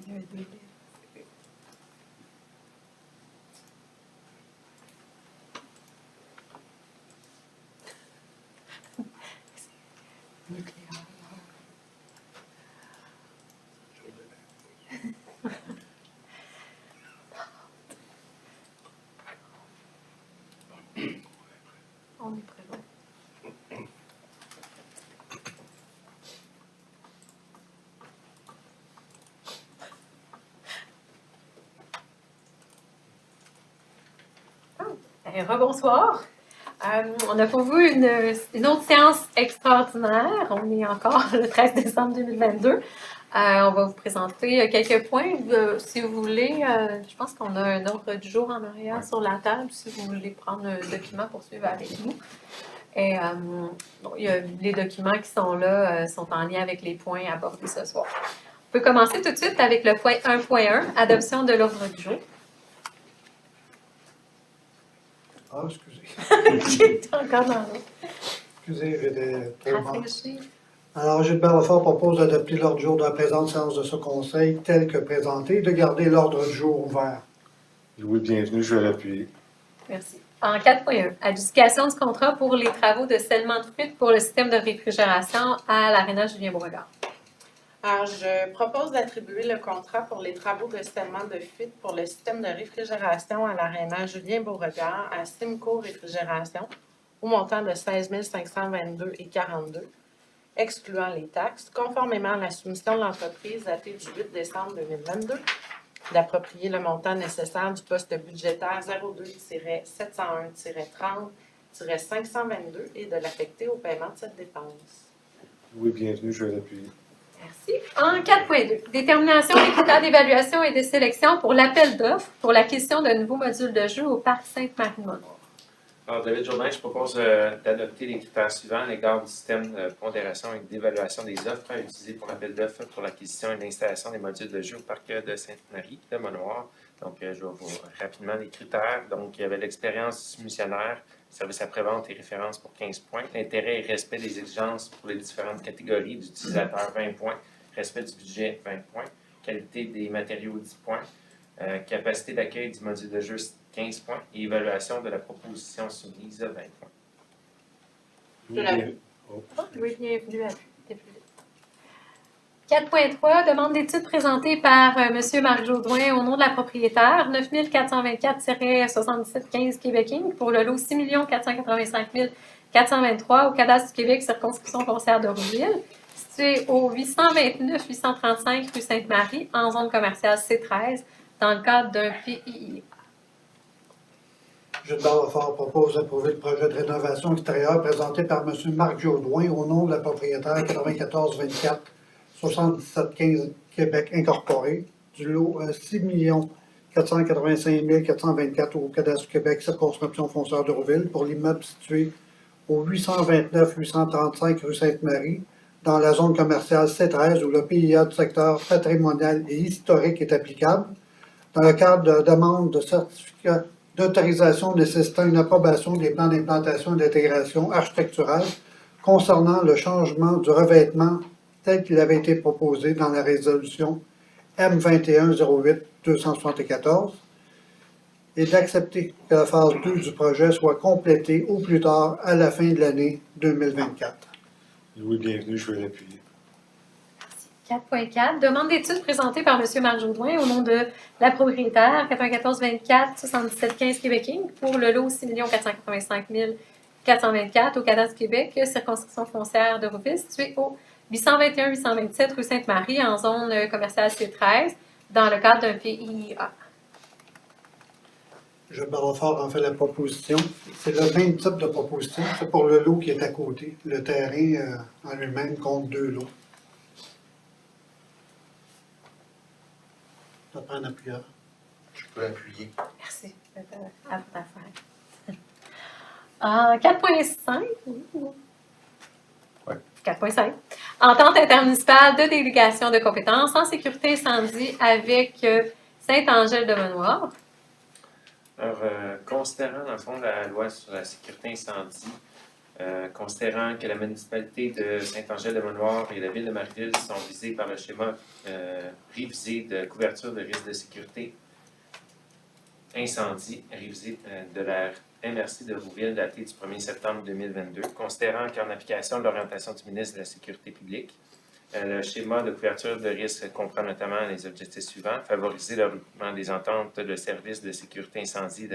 Il y a un délai. Nucléaire. On est prêt. Rebonsoir. On a pour vous une autre séance extraordinaire. On est encore le 13 décembre 2022. On va vous présenter quelques points. Si vous voulez, je pense qu'on a un ordre du jour en arrière sur la table, si vous voulez prendre un document pour suivre avec nous. Et les documents qui sont là sont en lien avec les points abordés ce soir. On peut commencer tout de suite avec le point 1.1, adoption de l'ordre du jour. Ah, excusez. J'étais encore dans l'eau. Excusez, j'étais trop mal. Rafraîchi. Alors, Gilbert Lefort propose d'adopter l'ordre du jour de la présente séance de ce conseil tel que présenté, de garder l'ordre du jour ouvert. Oui, bienvenue, je vais l'appuyer. Merci. En 4.1, adjudication du contrat pour les travaux de scellement de fuite pour le système de réfrigération à l'Aréna Julien Beauregard. Alors, je propose d'attribuer le contrat pour les travaux de scellement de fuite pour le système de réfrigération à l'Aréna Julien Beauregard à Simco Réfrigération au montant de 16 522,42, excluant les taxes, conformément à la soumission de l'entreprise datée du 8 décembre 2022, d'approprier le montant nécessaire du poste budgétaire 02-701-30-522 et de l'affecter au paiement de cette dépense. Oui, bienvenue, je vais l'appuyer. Merci. En 4.2, détermination des critères d'évaluation et de sélection pour l'appel d'offres pour l'acquisition d'un nouveau module de jeu au Parc Sainte-Marie-de-Mont-Noir. Alors, David Jourdain, je propose d'adopter les critères suivants à l'égard du système de pondération et d'évaluation des offres utilisées pour l'appel d'offres pour l'acquisition et l'installation des modules de jeu au Parc de Sainte-Marie de Mont-Noir. Donc, je vais vous rapidement les critères. Donc, il y avait l'expérience missionnaire, service après-vente et référence pour 15 points, l'intérêt et respect des exigences pour les différentes catégories d'utilisateurs 20 points, respect du budget 20 points, qualité des matériaux 10 points, capacité d'accueil du module de jeu 15 points et évaluation de la proposition soumise 20 points. Oui, Oui, bienvenue à vous. 4.3, demande d'études présentée par M. Marc Jodoin au nom de la propriétaire, 9424-7715 Québec Inc. pour le lot 6 485 423 au cadastre du Québec, circonscription foncière de Rouville, situé au 829-835 rue Sainte-Marie, en zone commerciale C13, dans le cadre d'un PII. Gilbert Lefort propose d'approuver le projet de rénovation extérieure présenté par M. Marc Jodoin au nom de la propriétaire 9424 7715 Québec Incorporé, du lot 6 485 424 au cadastre du Québec, circonscription foncière de Rouville, pour l'immeuble situé au 829-835 rue Sainte-Marie, dans la zone commerciale C13 où le PIA du secteur patrimonial et historique est applicable, dans le cadre de demande de certificat d'autorisation nécessitant une approbation des plans d'implantation et d'intégration architecturale concernant le changement du revêtement tel qu'il avait été proposé dans la résolution M21-08-274 et d'accepter que la phase 2 du projet soit complétée au plus tard à la fin de l'année 2024. Oui, bienvenue, je vais l'appuyer. 4.4, demande d'études présentée par M. Marc Jodoin au nom de la propriétaire 9424-7715 Québec Inc. pour le lot 6 485 424 au cadastre du Québec, circonscription foncière de Rouville, située au 821-827 rue Sainte-Marie, en zone commerciale C13, dans le cadre d'un PIA. Gilbert Lefort en fait la proposition. C'est le même type de proposition, c'est pour le lot qui est à côté. Le terrain en lui-même compte 2 lots. Ça prend un appuyeur. Je peux appuyer. Merci. À votre affaire. 4.5. Ouais. 4.5. Entente intermunicipale de délégation de compétences en sécurité incendie avec Saint-Angèle-de-Mont-Noir. Alors, considérant, dans le fond, la loi sur la sécurité incendie, Considérant que la municipalité de Saint-Angèle-de-Manoir et la ville de Marieville sont visées par le schéma révisé de couverture de risque de sécurité incendie révisé de la MRC de Rouville daté du 1er septembre 2022, considérant qu'en application de l'orientation du ministre de la Sécurité publique, le schéma de couverture de risque comprend notamment les objectifs suivants: favoriser le regroupement des ententes de services de sécurité incendie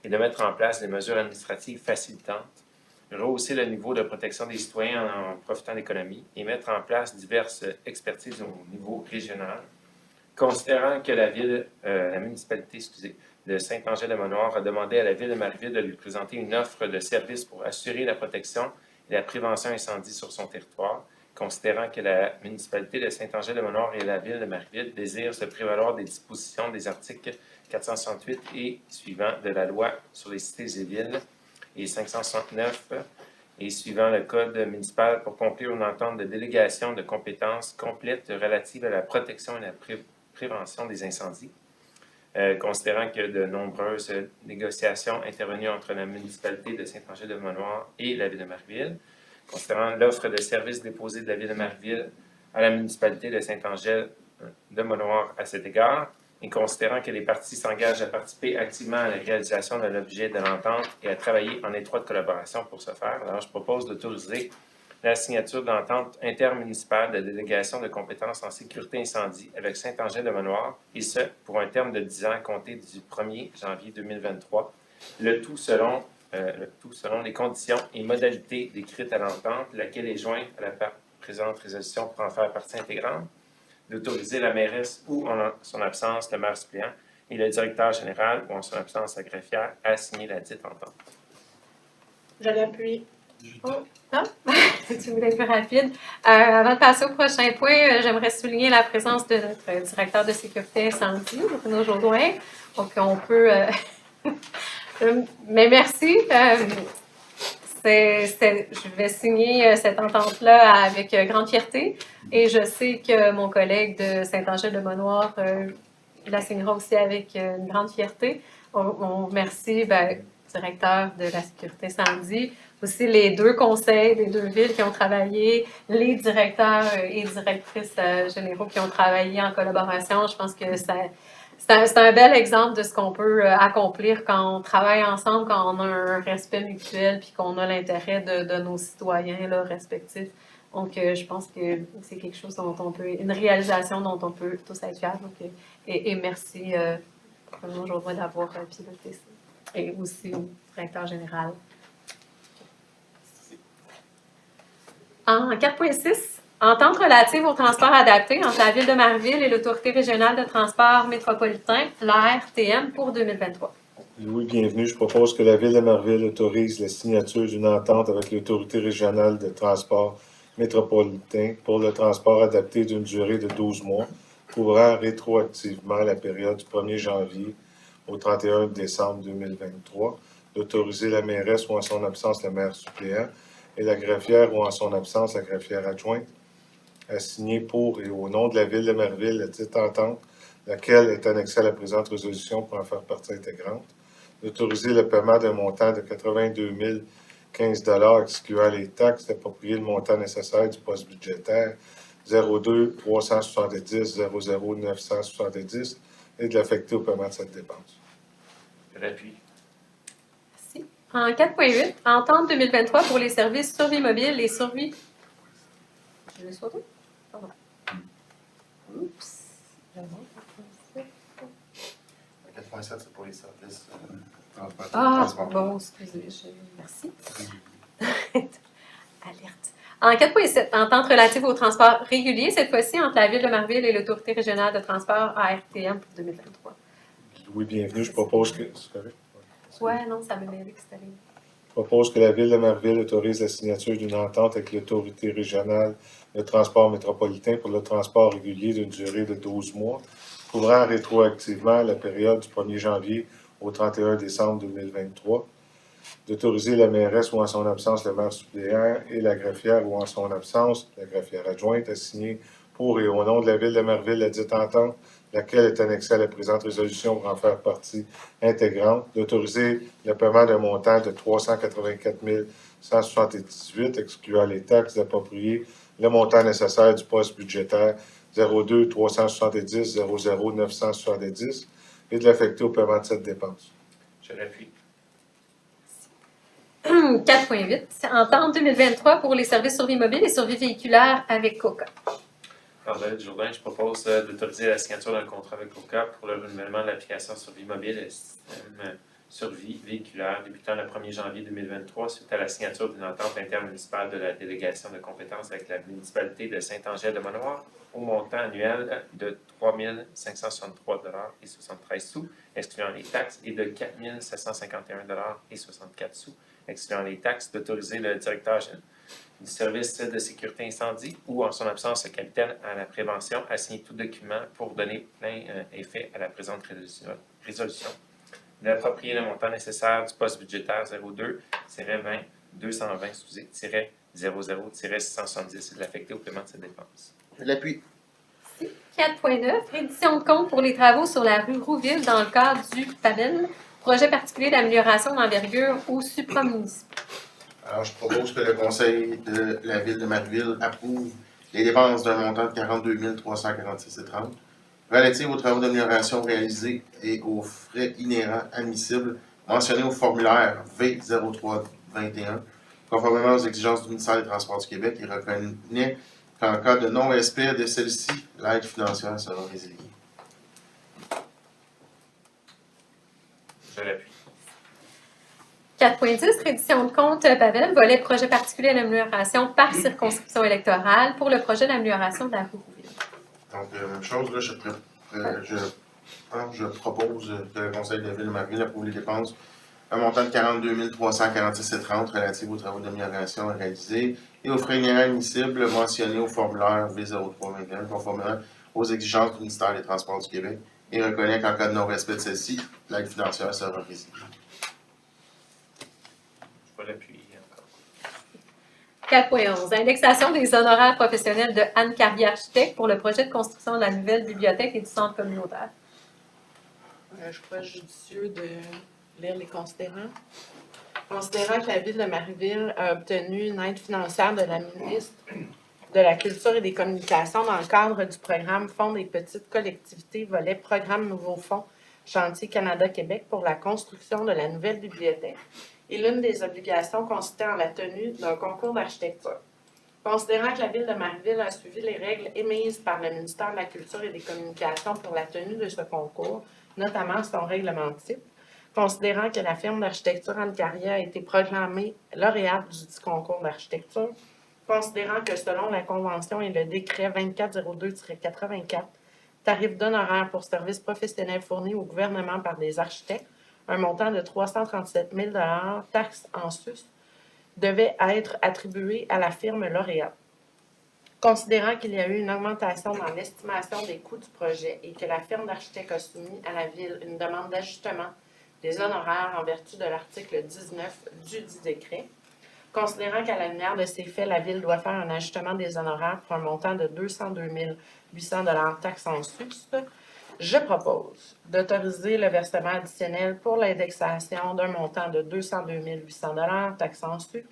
et de mettre en place des mesures administratives facilitantes, rehausser le niveau de protection des citoyens en profitant de l'économie et mettre en place diverses expertises au niveau régional. Considérant que la municipalité de Saint-Angèle-de-Manoir a demandé à la ville de Marieville de lui présenter une offre de service pour assurer la protection et la prévention incendie sur son territoire, considérant que la municipalité de Saint-Angèle-de-Manoir et la ville de Marieville désirent se prévaloir des dispositions des articles 468 et suivants de la loi sur les cités et villes et 569 et suivant le code municipal pour conclure une entente de délégation de compétences complète relative à la protection et la prévention des incendies. Considérant que de nombreuses négociations intervenues entre la municipalité de Saint-Angèle-de-Manoir et la ville de Marieville, considérant l'offre de services déposée de la ville de Marieville à la municipalité de Saint-Angèle-de-Manoir à cet égard, et considérant que les parties s'engagent à participer activement à la réalisation de l'objet de l'entente et à travailler en étroite collaboration pour ce faire, alors je propose d'autoriser la signature d'entente intermunicipale de délégation de compétences en sécurité incendie avec Saint-Angèle-de-Manoir, et ce, pour un terme de 10 ans à compter du 1er janvier 2023, le tout selon les conditions et modalités décrites à l'entente, laquelle est jointe à la présente résolution pour en faire partie intégrante, d'autoriser la mairesse ou, en son absence, le maire suppléant et le directeur général ou, en son absence, la greffière, à signer la dite entente. Je l'appuie. Tu voulais être plus rapide. Avant de passer au prochain point, j'aimerais souligner la présence de notre directeur de sécurité incendie, Bruno Jodoin. Donc, on peut... mais merci. Je vais signer cette entente-là avec grande fierté. Et je sais que mon collègue de Saint-Angèle-de-Manoir la signera aussi avec une grande fierté. On remercie le directeur de la sécurité incendie, aussi les deux conseils des deux villes qui ont travaillé, les directeurs et directrices généraux qui ont travaillé en collaboration. Je pense que c'est un bel exemple de ce qu'on peut accomplir quand on travaille ensemble, quand on a un respect mutuel puis qu'on a l'intérêt de nos citoyens là, respectifs. Donc, je pense que c'est quelque chose dont on peut, une réalisation dont on peut tous être fiers. Donc, et merci aujourd'hui d'avoir piloté ça. Et aussi au directeur général. En 4.6, entente relative au transport adapté entre la Ville de Marieville et l'Autorité régionale de transport métropolitain, l'ARTM, pour 2023. Oui, bienvenue. Je propose que la Ville de Marieville autorise la signature d'une entente avec l'Autorité régionale de transport métropolitain pour le transport adapté d'une durée de 12 mois, couvrant rétroactivement la période du 1er janvier au 31 décembre 2023, d'autoriser la mairesse ou en son absence le maire suppléant et la greffière ou en son absence la greffière adjointe à signer pour et au nom de la Ville de Marieville la dite entente, laquelle est annexée à la présente résolution pour en faire partie intégrante, d'autoriser le paiement d'un montant de 82 015 $ excluant les taxes, d'approprier le montant nécessaire du poste budgétaire 02 370 00 970 et de l'affecter au paiement de cette dépense. Je l'appuie. Merci. En 4.8, entente 2023 pour les services survie mobile et survie... Je l'ai sauté? Pardon. Oups. 4.7, c'est pour les services. Ah, bon, excusez, merci. Alerte. En 4.7, entente relative au transport régulier, cette fois-ci entre la Ville de Marieville et l'Autorité régionale de transport ARTM pour 2023. Oui, bienvenue. Je propose que... C'est correct? Ouais, non, ça me mêlait que c'était... Je propose que la Ville de Marieville autorise la signature d'une entente avec l'Autorité régionale de transport métropolitain pour le transport régulier d'une durée de 12 mois, couvrant rétroactivement la période du 1er janvier au 31 décembre 2023, d'autoriser la mairesse ou en son absence le maire suppléant et la greffière ou en son absence la greffière adjointe à signer pour et au nom de la Ville de Merville, la dite entente, laquelle est annexée à la présente résolution pour en faire partie intégrante, d'autoriser le paiement d'un montant de 384 178, excluant les taxes d'approprier le montant nécessaire du poste budgétaire 02 370 00 970 et de l'affecter au paiement de cette dépense. Je l'appuie. 4.8. Entente 2023 pour les services survie mobile et survie véhiculaire avec Coca. Par David Jourdain, je propose d'autoriser la signature d'un contrat avec Coca pour le renouvellement de l'application Survie mobile et système survie véhiculaire débutant le 1er janvier 2023 suite à la signature d'une entente intermunicipale de la délégation de compétences avec la municipalité de Saint-Angèle-de-Manoir au montant annuel de 3 563,73 excluant les taxes, et de 4 751,64 excluant les taxes, d'autoriser le directeur du service de sécurité incendie ou, en son absence, le capitaine à la prévention à signer tout document pour donner plein effet à la présente résolution. D'approprier le montant nécessaire du poste budgétaire 02-20 220-00-670 et de l'affecter au paiement de cette dépense. Je l'appuie. 4.9. Reddition de compte pour les travaux sur la rue Rouville dans le cadre du PABEN, projet particulier d'amélioration d'envergure ou supramunicipal. Alors, je propose que le Conseil de la Ville de Merville approuve les dépenses d'un montant de 42 346,30 relatives aux travaux d'amélioration réalisés et aux frais inhérents admissibles mentionnés au formulaire V0321, conformément aux exigences du ministère des Transports du Québec, et reconnaît qu'en cas de non-respect de celle-ci, l'aide financière sera résiliée. Je l'appuie. 4.10. Reddition de compte PABEN, volet projet particulier d'amélioration par circonscription électorale pour le projet d'amélioration de la rue Rouville. Donc, même chose, là, je propose que le Conseil de la Ville de Merville approuve les dépenses un montant de 42 346,30 relatives aux travaux d'amélioration réalisés et aux frais inhérents admissibles mentionnés au formulaire V0321, conformément aux exigences du ministère des Transports du Québec, et reconnaît qu'en cas de non-respect de celle-ci, l'aide financière sera résiliée. Je vais l'appuyer encore. 4.11. Indexation des honoraires professionnels de Anne Carrier Architecte pour le projet de construction de la nouvelle bibliothèque et du centre communautaire. Je crois judicieux de lire les considérants. Considérant que la Ville de Merville a obtenu une aide financière de la ministre de la Culture et des Communications dans le cadre du programme Fonds des petites collectivités, volet Programme Nouveau Fonds, Chantier Canada-Québec pour la construction de la nouvelle bibliothèque, et l'une des obligations consistait en la tenue d'un concours d'architecture. Considérant que la Ville de Merville a suivi les règles émises par le ministère de la Culture et des Communications pour la tenue de ce concours, notamment son règlement type, considérant que la firme d'architecture Anne Carrier a été proclamée lauréate du dit concours d'architecture, considérant que selon la Convention et le décret 2402-84, tarif d'honoraires pour services professionnels fournis au gouvernement par des architectes, un montant de 337 000 taxes en sus, devait être attribué à la firme lauréate. Considérant qu'il y a eu une augmentation dans l'estimation des coûts du projet et que la firme d'architectes a soumis à la Ville une demande d'ajustement des honoraires en vertu de l'article 19 du dit décret, considérant qu'à la lumière de ces faits, la Ville doit faire un ajustement des honoraires pour un montant de 202 800 taxes en sus, je propose d'autoriser le versement additionnel pour l'indexation d'un montant de 202 800 taxes en sus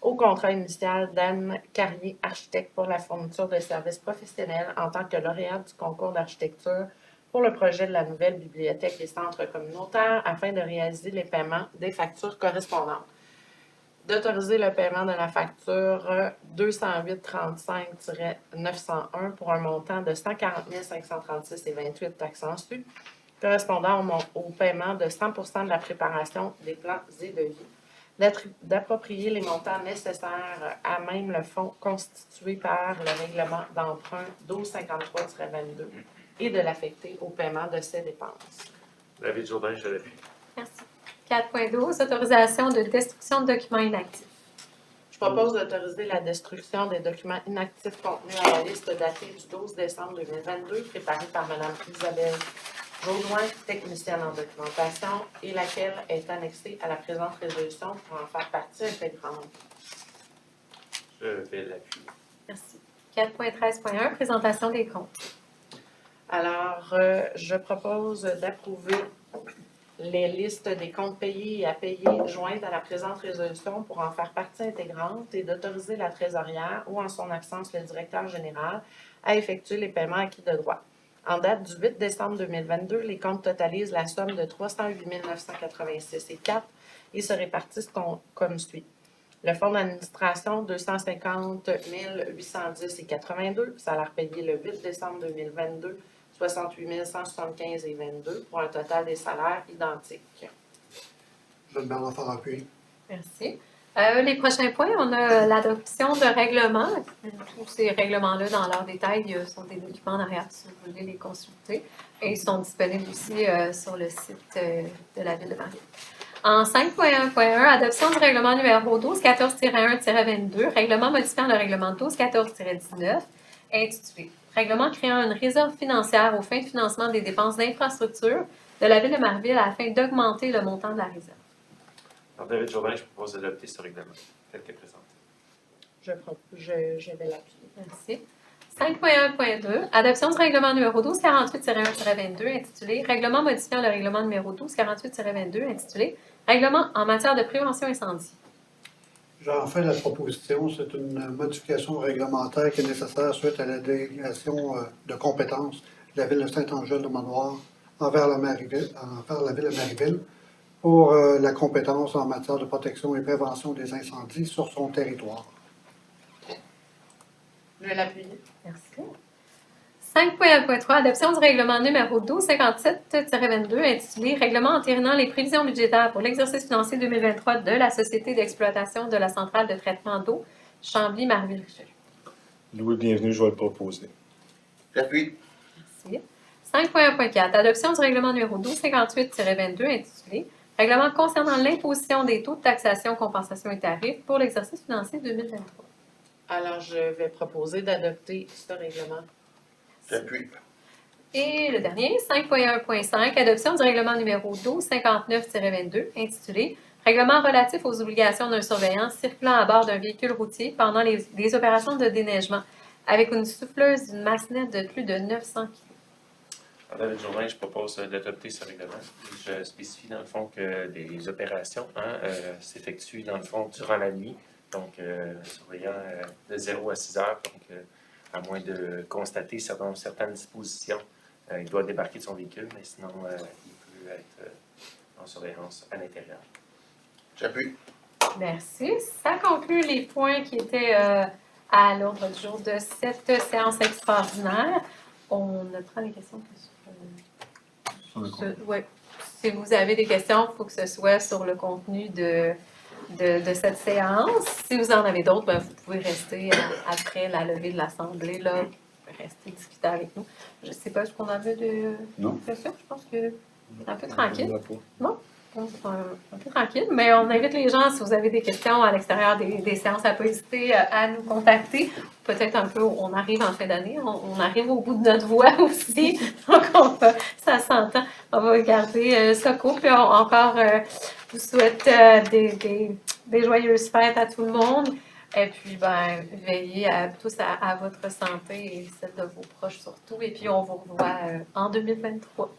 au contrat initial d'Anne Carrier Architecte pour la fourniture de services professionnels en tant que lauréate du concours d'architecture pour le projet de la nouvelle bibliothèque et centre communautaire afin de réaliser les paiements des factures correspondantes. D'autoriser le paiement de la facture 208-35-901 pour un montant de 140 536,28 taxes en sus, correspondant au paiement de 100% de la préparation des plans et devis, d'approprier les montants nécessaires à même le fonds constitué par le règlement d'emprunt 1253-22 et de l'affecter au paiement de ces dépenses. David Jourdain, je l'appuie. Merci. 4.12. Autorisation de destruction de documents inactifs. Je propose d'autoriser la destruction des documents inactifs contenus à la liste datée du 12 décembre 2022, préparée par Mme Isabelle Jourdain, technicienne en documentation, et laquelle est annexée à la présente résolution pour en faire partie intégrante. Je vais l'appuyer. Merci. 4.13.1, présentation des comptes. Alors, je propose d'approuver les listes des comptes payés et à payer jointes à la présente résolution pour en faire partie intégrante et d'autoriser la trésorière ou, en son absence, le directeur général à effectuer les paiements acquis de droit. En date du 8 décembre 2022, les comptes totalisent la somme de 308 986,04 et se répartissent comme suit. Le fonds d'administration, 250 810,82, salaire payé le 8 décembre 2022, 68 175,22 pour un total des salaires identiques. Jeanne Bernard Farapui. Merci. Les prochains points, on a l'adoption de règlements. Tous ces règlements-là, dans leur détail, sont des documents en arrière si vous voulez les consulter. Et ils sont disponibles aussi sur le site de la Ville de Marieville. En 5.1.1, adoption du règlement numéro 1214-1-22, règlement modifiant le règlement 1214-19, intitulé « Règlement créant une réserve financière aux fins de financement des dépenses d'infrastructure de la Ville de Marieville afin d'augmenter le montant de la réserve. » Alors, David Jourdain, je propose d'adopter ce règlement tel que présenté. Je vais l'appuyer. Merci. 5.1.2, adoption du règlement numéro 1248-1-22, intitulé « Règlement modifiant le règlement numéro 1248-22, intitulé « Règlement en matière de prévention incendie. » J'en fais la proposition. C'est une modification réglementaire qui est nécessaire suite à la délégation de compétences de la Ville de Saint-Angèle-de-Manoir envers la Ville de Marieville pour la compétence en matière de protection et prévention des incendies sur son territoire. Je vais l'appuyer. Merci. 5.1.3, adoption du règlement numéro 1257-22, intitulé « Règlement entérinant les prévisions budgétaires pour l'exercice financier 2023 de la Société d'exploitation de la centrale de traitement d'eau Chambly-Marieville-Richelieu. » Louis, bienvenue, je vais le proposer. J'appuie. Merci. 5.1.4, adoption du règlement numéro 1258-22, intitulé « Règlement concernant l'imposition des taux de taxation, compensation et tarifs pour l'exercice financier 2023. » Alors, je vais proposer d'adopter ce règlement. J'appuie. Et le dernier, 5.1.5, adoption du règlement numéro 1259-22, intitulé « Règlement relatif aux obligations d'un surveillant circulant à bord d'un véhicule routier pendant les opérations de déneigement, avec une souffleuse d'une masse nette de plus de 900 kg. » Alors, David Jourdain, je propose d'adopter ce règlement. Je spécifie dans le fond que des opérations s'effectuent dans le fond durant la nuit, donc surveillant de 0 à 6 heures, donc à moins de constater certaines dispositions, il doit débarquer de son véhicule, mais sinon il peut être en surveillance à l'intérieur. J'appuie. Merci. Ça conclut les points qui étaient à l'ordre du jour de cette séance extraordinaire. On ne prend les questions que sur ouais. Si vous avez des questions, il faut que ce soit sur le contenu de cette séance. Si vous en avez d'autres, vous pouvez rester après la levée de l'Assemblée, là, rester discuter avec nous. Je ne sais pas, est-ce qu'on avait de questions? Je pense que c'est un peu tranquille. Non? Un peu tranquille, mais on invite les gens, si vous avez des questions à l'extérieur des séances, à ne pas hésiter à nous contacter. Peut-être un peu, on arrive en fin d'année, on arrive au bout de notre voie aussi, donc ça s'entend. On va garder ça court, puis encore, vous souhaite des joyeuses fêtes à tout le monde, et puis veillez tous à votre santé et celle de vos proches surtout, et puis on vous revoit en 2023.